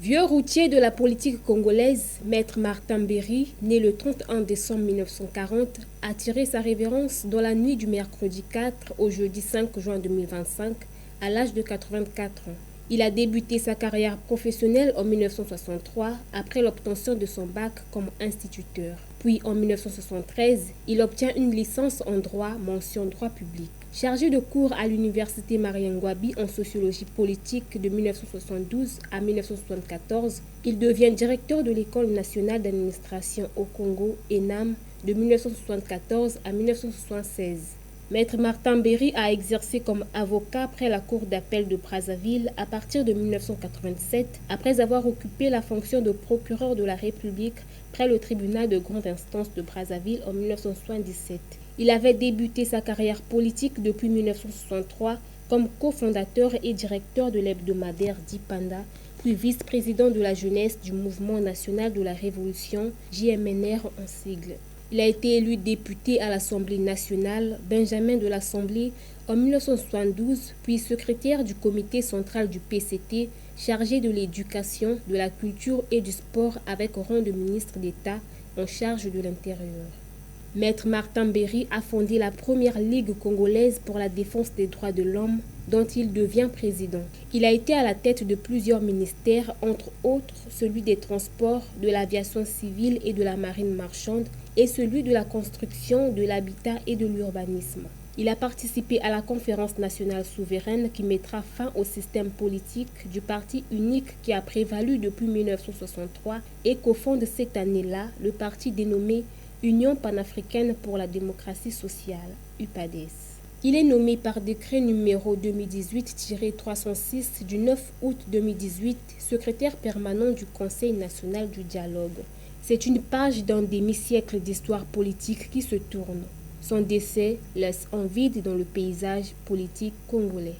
Vieux routier de la politique congolaise, Maître Martin Berry, né le 31 décembre 1940, a tiré sa révérence dans la nuit du mercredi 4 au jeudi 5 juin 2025, à l'âge de 84 ans. Il a débuté sa carrière professionnelle en 1963 après l'obtention de son bac comme instituteur. Puis en 1973, il obtient une licence en droit, mention droit public. Chargé de cours à l'université Mariengwabi en sociologie politique de 1972 à 1974, il devient directeur de l'École nationale d'administration au Congo, ENAM, de 1974 à 1976. Maître Martin Berry a exercé comme avocat près la Cour d'appel de Brazzaville à partir de 1987, après avoir occupé la fonction de procureur de la République près le tribunal de grande instance de Brazzaville en 1977. Il avait débuté sa carrière politique depuis 1963 comme cofondateur et directeur de l'hebdomadaire Dipanda, puis vice-président de la jeunesse du Mouvement national de la Révolution, JMNR en sigle. Il a été élu député à l'Assemblée nationale, Benjamin de l'Assemblée, en 1972, puis secrétaire du comité central du PCT, chargé de l'éducation, de la culture et du sport avec rang de ministre d'État en charge de l'Intérieur. Maître Martin Berry a fondé la première Ligue congolaise pour la défense des droits de l'homme, dont il devient président. Il a été à la tête de plusieurs ministères, entre autres celui des transports, de l'aviation civile et de la marine marchande, et celui de la construction, de l'habitat et de l'urbanisme. Il a participé à la conférence nationale souveraine qui mettra fin au système politique du parti unique qui a prévalu depuis 1963 et cofonde cette année-là le parti dénommé Union panafricaine pour la démocratie sociale, UPADES. Il est nommé par décret numéro 2018-306 du 9 août 2018 secrétaire permanent du Conseil national du dialogue. C'est une page d'un demi-siècle d'histoire politique qui se tourne. Son décès laisse un vide dans le paysage politique congolais.